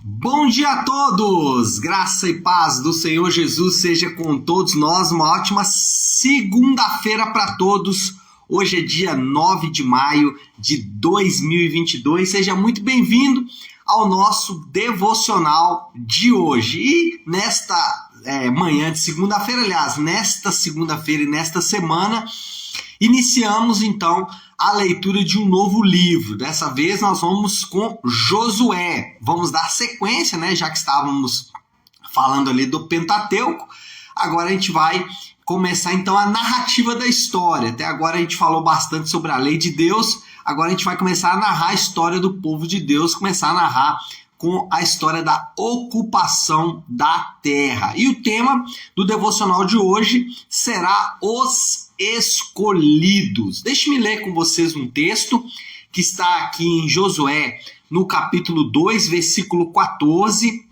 Bom dia a todos! Graça e paz do Senhor Jesus seja com todos nós. Uma ótima segunda-feira para todos. Hoje é dia 9 de maio de 2022. Seja muito bem-vindo ao nosso devocional de hoje. E nesta manhã de segunda-feira, aliás, nesta segunda-feira e nesta semana, iniciamos então a leitura de um novo livro. Dessa vez nós vamos com Josué. Vamos dar sequência, né? Já que estávamos falando ali do Pentateuco, agora a gente vai começar então a narrativa da história. Até agora a gente falou bastante sobre a lei de Deus, agora a gente vai começar a narrar a história do povo de Deus, começar a narrar com a história da ocupação da terra. E o tema do devocional de hoje será os escolhidos. Deixe-me ler com vocês um texto que está aqui em Josué, no capítulo 2, versículo 14.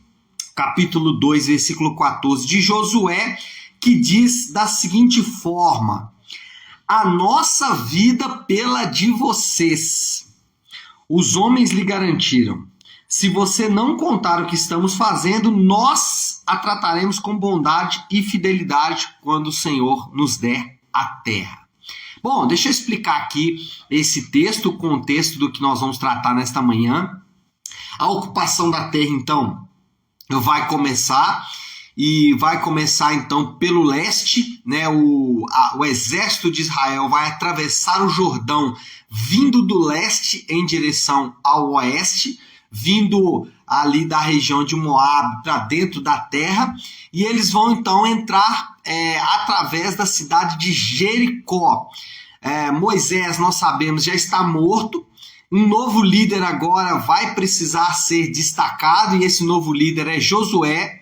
Capítulo 2, versículo 14 de Josué, que diz da seguinte forma: a nossa vida pela de vocês. Os homens lhe garantiram: se você não contar o que estamos fazendo, nós a trataremos com bondade e fidelidade quando o Senhor nos der a terra. Bom, deixa eu explicar aqui esse texto, o contexto do que nós vamos tratar nesta manhã. A ocupação da terra, então, vai começar então pelo leste, né? O exército de Israel vai atravessar o Jordão, vindo do leste em direção ao oeste, vindo ali da região de Moab para dentro da terra, e eles vão então entrar através da cidade de Jericó. Moisés, nós sabemos, já está morto. Um novo líder agora vai precisar ser destacado, e esse novo líder é Josué.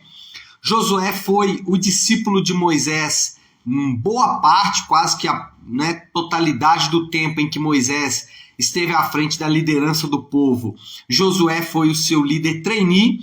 Josué foi o discípulo de Moisés em boa parte, quase que a totalidade do tempo em que Moisés esteve à frente da liderança do povo. Josué foi o seu líder trainee,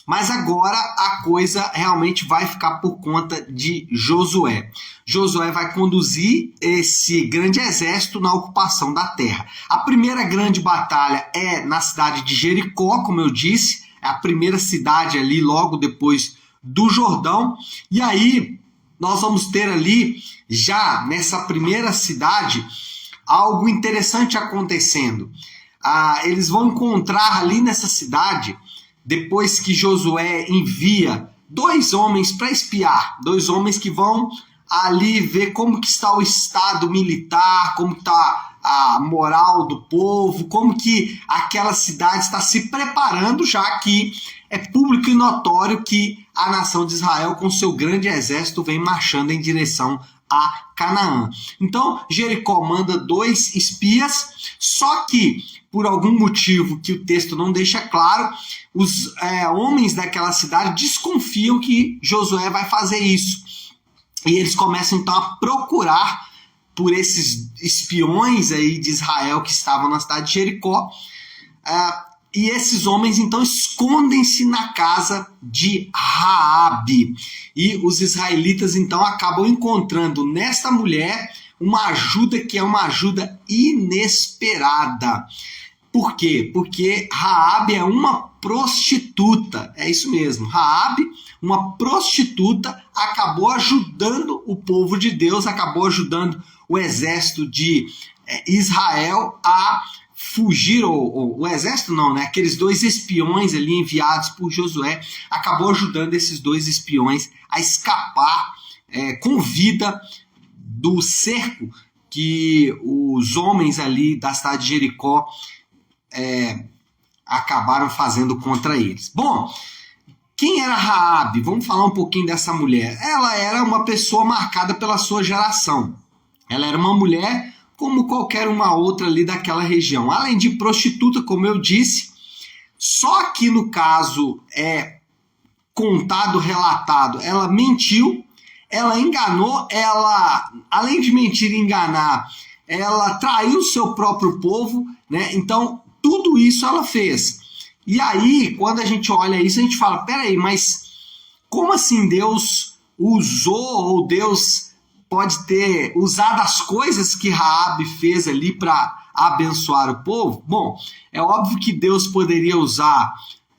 mas agora a coisa realmente vai ficar por conta de Josué. Josué vai conduzir esse grande exército na ocupação da terra. A primeira grande batalha é na cidade de Jericó, como eu disse, é a primeira cidade ali logo depois do Jordão, e aí nós vamos ter ali, já nessa primeira cidade, algo interessante acontecendo. Eles vão encontrar ali nessa cidade, depois que Josué envia dois homens para espiar, dois homens que vão ali ver como que está o estado militar, como está a moral do povo, como que aquela cidade está se preparando, já que é público e notório que a nação de Israel, com seu grande exército, vem marchando em direção a Canaã. Então, Jericó manda dois espias, só que, por algum motivo que o texto não deixa claro, os homens daquela cidade desconfiam que Josué vai fazer isso. E eles começam, então, a procurar por esses espiões aí de Israel que estavam na cidade de Jericó. E esses homens, então, escondem-se na casa de Raabe. E os israelitas, então, acabam encontrando nesta mulher uma ajuda que é uma ajuda inesperada. Por quê? Porque Raabe é uma prostituta. É isso mesmo. Raabe, uma prostituta, acabou ajudando o povo de Deus, acabou ajudando o exército de Israel a fugir, ou o exército não, né? Aqueles dois espiões ali enviados por Josué, acabou ajudando esses dois espiões a escapar com vida do cerco que os homens ali da cidade de Jericó acabaram fazendo contra eles. Bom, quem era Raabe? Vamos falar um pouquinho dessa mulher. Ela era uma pessoa marcada pela sua geração. Ela era uma mulher como qualquer uma outra ali daquela região. Além de prostituta, como eu disse, só que no caso contado, relatado, ela mentiu, ela enganou, ela, além de mentir e enganar, ela traiu o seu próprio povo, né? Então, tudo isso ela fez. E aí, quando a gente olha isso, a gente fala, peraí, mas como assim Deus usou, ou Deus pode ter usado as coisas que Raabe fez ali para abençoar o povo? Bom, é óbvio que Deus poderia usar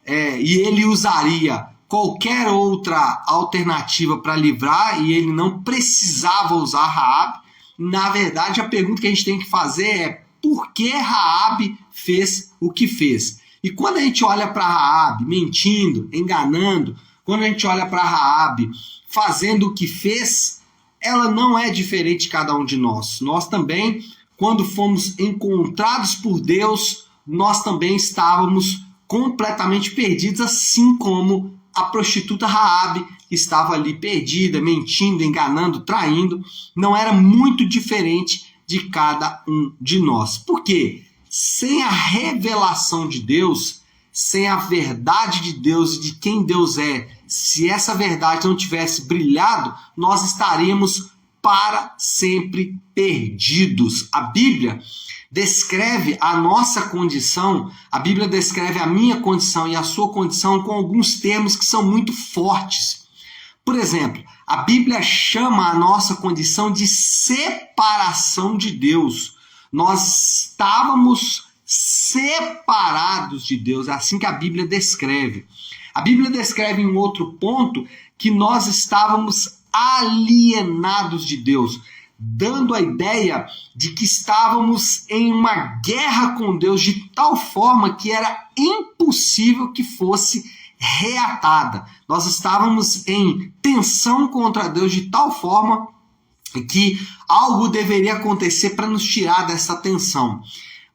e ele usaria qualquer outra alternativa para livrar e ele não precisava usar Raabe. Na verdade, a pergunta que a gente tem que fazer é por que Raabe fez o que fez? E quando a gente olha para Raabe mentindo, enganando, quando a gente olha para Raabe fazendo o que fez, ela não é diferente de cada um de nós. Nós também, quando fomos encontrados por Deus, nós também estávamos completamente perdidos, assim como a prostituta Raabe estava ali perdida, mentindo, enganando, traindo. Não era muito diferente de cada um de nós. Por quê? Sem a revelação de Deus, sem a verdade de Deus e de quem Deus é, se essa verdade não tivesse brilhado, nós estaríamos para sempre perdidos. A Bíblia descreve a nossa condição, a Bíblia descreve a minha condição e a sua condição com alguns termos que são muito fortes. Por exemplo, a Bíblia chama a nossa condição de separação de Deus. Nós estávamos separados de Deus, é assim que a Bíblia descreve. A Bíblia descreve em outro ponto que nós estávamos alienados de Deus, dando a ideia de que estávamos em uma guerra com Deus de tal forma que era impossível que fosse reatada. Nós estávamos em tensão contra Deus de tal forma que algo deveria acontecer para nos tirar dessa tensão.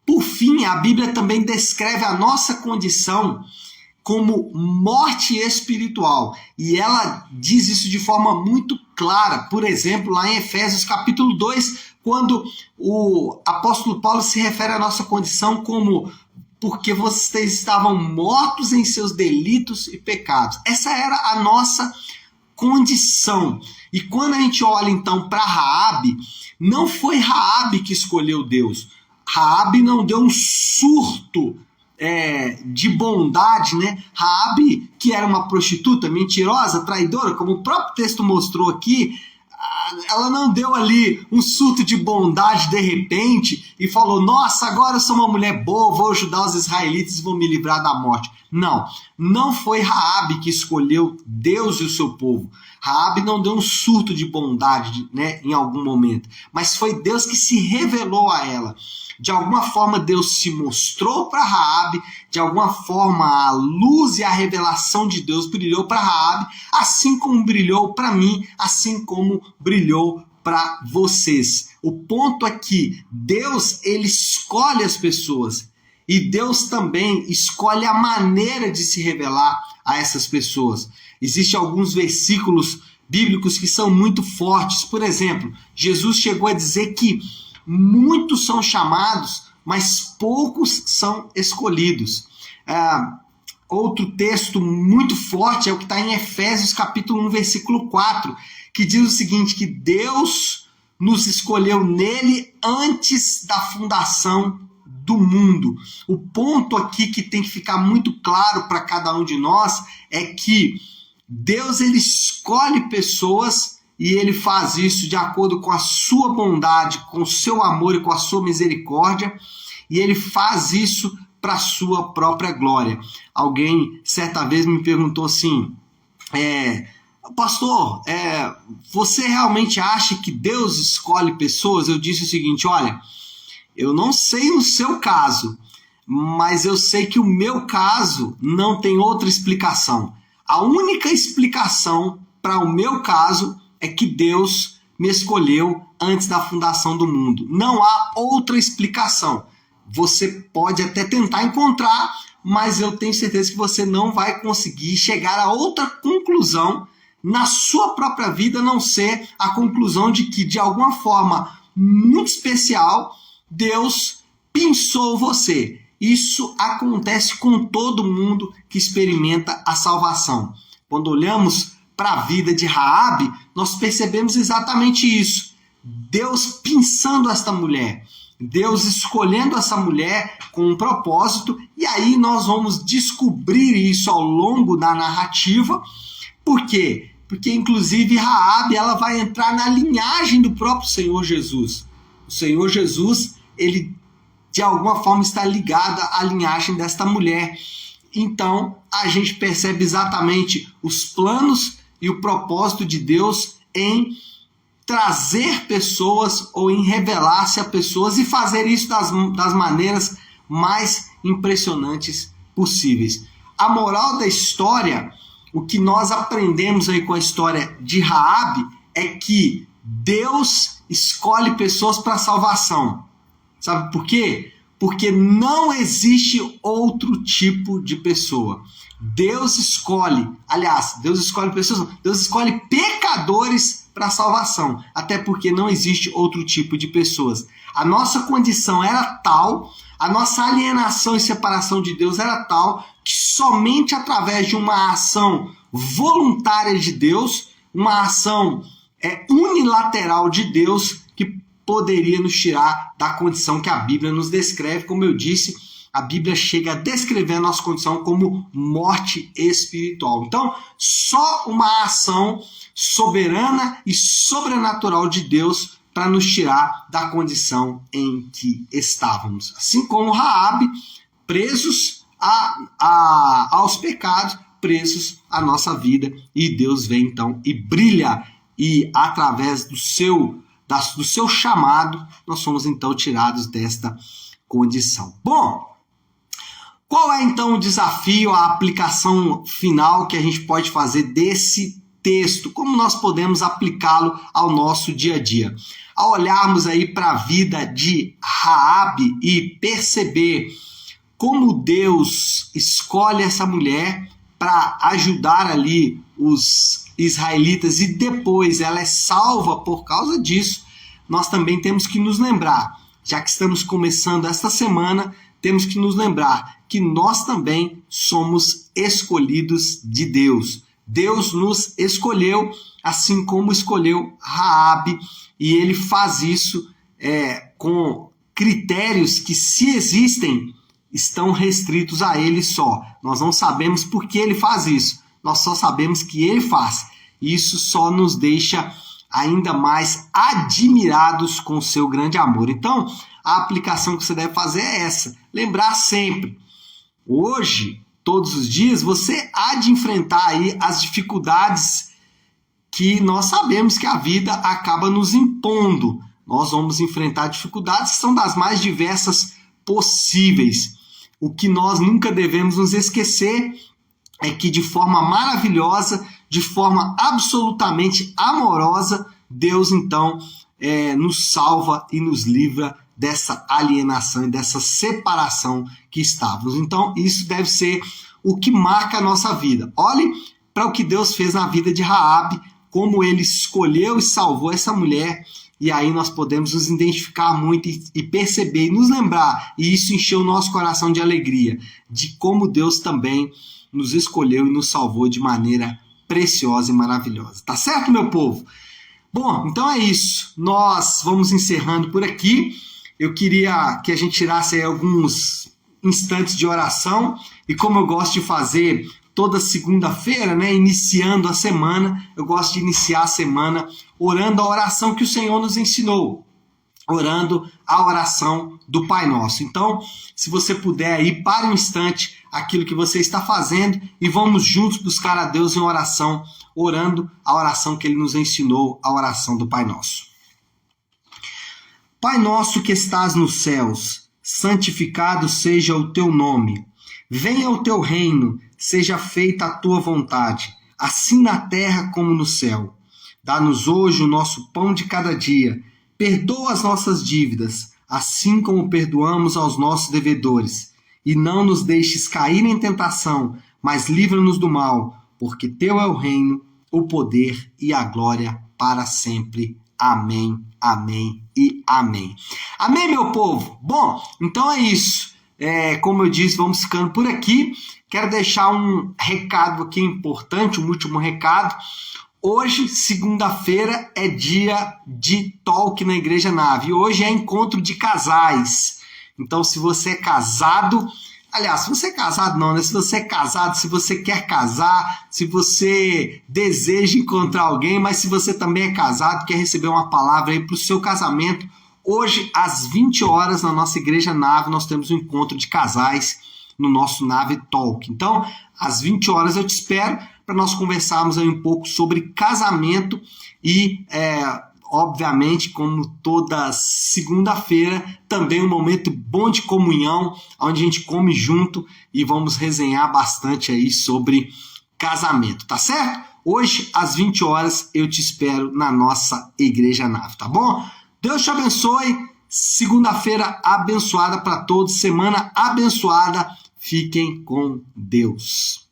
Por fim, a Bíblia também descreve a nossa condição como morte espiritual. E ela diz isso de forma muito clara. Por exemplo, lá em Efésios capítulo 2, quando o apóstolo Paulo se refere à nossa condição como porque vocês estavam mortos em seus delitos e pecados. Essa era a nossa condição. E quando a gente olha então para Raabe, não foi Raabe que escolheu Deus. Raabe não deu um surto de bondade, né? Raabe, que era uma prostituta mentirosa, traidora, como o próprio texto mostrou aqui, ela não deu ali um surto de bondade de repente e falou, nossa, agora eu sou uma mulher boa, vou ajudar os israelitas e vou me livrar da morte. Não, não foi Raabe que escolheu Deus e o seu povo. Raabe não deu um surto de bondade, né, em algum momento, mas foi Deus que se revelou a ela. De alguma forma Deus se mostrou para Raabe, de alguma forma a luz e a revelação de Deus brilhou para Raabe, assim como brilhou para mim, assim como brilhou para vocês. O ponto é que Deus, ele escolhe as pessoas e Deus também escolhe a maneira de se revelar a essas pessoas. Existem alguns versículos bíblicos que são muito fortes. Por exemplo, Jesus chegou a dizer que muitos são chamados, mas poucos são escolhidos. Outro texto muito forte é o que está em Efésios capítulo 1, versículo 4, que diz o seguinte, que Deus nos escolheu nele antes da fundação do mundo. O ponto aqui que tem que ficar muito claro para cada um de nós é que Deus, ele escolhe pessoas e ele faz isso de acordo com a sua bondade, com o seu amor e com a sua misericórdia, e ele faz isso para a sua própria glória. Alguém certa vez me perguntou assim, pastor, você realmente acha que Deus escolhe pessoas? Eu disse o seguinte, olha, eu não sei o seu caso, mas eu sei que o meu caso não tem outra explicação. A única explicação para o meu caso é que Deus me escolheu antes da fundação do mundo. Não há outra explicação. Você pode até tentar encontrar, mas eu tenho certeza que você não vai conseguir chegar a outra conclusão na sua própria vida, a não ser a conclusão de que, de alguma forma muito especial, Deus pensou você. Isso acontece com todo mundo que experimenta a salvação. Quando olhamos para a vida de Raabe, nós percebemos exatamente isso. Deus pensando esta mulher, Deus escolhendo essa mulher com um propósito, e aí nós vamos descobrir isso ao longo da narrativa. Por quê? Porque inclusive Raabe, ela vai entrar na linhagem do próprio Senhor Jesus. O Senhor Jesus, ele de alguma forma está ligado à linhagem desta mulher. então a gente percebe exatamente os planos e o propósito de Deus em trazer pessoas ou em revelar-se a pessoas e fazer isso das maneiras mais impressionantes possíveis. A moral da história, o que nós aprendemos aí com a história de Raabe é que Deus escolhe pessoas para salvação. Sabe por quê? Porque não existe outro tipo de pessoa. Deus escolhe pessoas, Deus escolhe pecadores para salvação, até porque não existe outro tipo de pessoas. A nossa condição era tal, a nossa alienação e separação de Deus era tal, que somente através de uma ação voluntária de Deus, uma ação unilateral de Deus, que poderia nos tirar da condição que a Bíblia nos descreve. Como eu disse, a Bíblia chega a descrever a nossa condição como morte espiritual. Então, só uma ação soberana e sobrenatural de Deus para nos tirar da condição em que estávamos. Assim como Raabe, presos aos pecados, presos à nossa vida, e Deus vem então e brilha, e através do seu chamado, nós somos então tirados desta condição. Bom, qual é então o desafio, a aplicação final que a gente pode fazer desse texto? Como nós podemos aplicá-lo ao nosso dia a dia? Ao olharmos aí para a vida de Raabe e perceber como Deus escolhe essa mulher para ajudar ali os israelitas e depois ela é salva por causa disso, nós também temos que nos lembrar, já que estamos começando esta semana, temos que nos lembrar que nós também somos escolhidos de Deus. Deus nos escolheu, assim como escolheu Raabe, e ele faz isso com critérios que, se existem, estão restritos a ele só. Nós não sabemos por que ele faz isso, nós só sabemos que ele faz. Isso só nos deixa ainda mais admirados com o seu grande amor. Então, a aplicação que você deve fazer é essa. Lembrar sempre, hoje, todos os dias, você há de enfrentar aí as dificuldades que nós sabemos que a vida acaba nos impondo. Nós vamos enfrentar dificuldades que são das mais diversas possíveis. O que nós nunca devemos nos esquecer é que, de forma maravilhosa, de forma absolutamente amorosa, Deus então nos salva e nos livra dessa alienação e dessa separação que estávamos. Então, isso deve ser o que marca a nossa vida. Olhe para o que Deus fez na vida de Raabe, como ele escolheu e salvou essa mulher, e aí nós podemos nos identificar muito e perceber e nos lembrar, e isso encheu o nosso coração de alegria, de como Deus também nos escolheu e nos salvou de maneira preciosa e maravilhosa. Tá certo, meu povo? Bom, então é isso. Nós vamos encerrando por aqui. Eu queria que a gente tirasse aí alguns instantes de oração, e como eu gosto de fazer toda segunda-feira, né, iniciando a semana, eu gosto de iniciar a semana orando a oração que o Senhor nos ensinou, orando a oração do Pai Nosso. Então, se você puder aí, pare um instante aquilo que você está fazendo e vamos juntos buscar a Deus em oração, orando a oração que Ele nos ensinou, a oração do Pai Nosso. Pai nosso que estás nos céus, santificado seja o teu nome. Venha o teu reino, seja feita a tua vontade, assim na terra como no céu. Dá-nos hoje o nosso pão de cada dia. Perdoa as nossas dívidas, assim como perdoamos aos nossos devedores. E não nos deixes cair em tentação, mas livra-nos do mal, porque teu é o reino, o poder e a glória para sempre. Amém, amém e amém. Amém, meu povo? Bom, então é isso. Como eu disse, vamos ficando por aqui. Quero deixar um recado aqui importante, um último recado. Hoje, segunda-feira, é dia de talk na Igreja Nave. Hoje é encontro de casais. Então, se você é casado... Aliás, se você é casado não, né? Se você é casado, se você quer casar, se você deseja encontrar alguém, mas se você também é casado, quer receber uma palavra aí para o seu casamento, hoje, às 20 horas, na nossa Igreja Nave, nós temos um encontro de casais. no nosso Nave Talk. Então, às 20 horas eu te espero para nós conversarmos aí um pouco sobre casamento e, obviamente, como toda segunda-feira, também um momento bom de comunhão, onde a gente come junto e vamos resenhar bastante aí sobre casamento, tá certo? Hoje, às 20 horas, eu te espero na nossa Igreja Nave, tá bom? Deus te abençoe, segunda-feira abençoada para todos, semana abençoada, fiquem com Deus.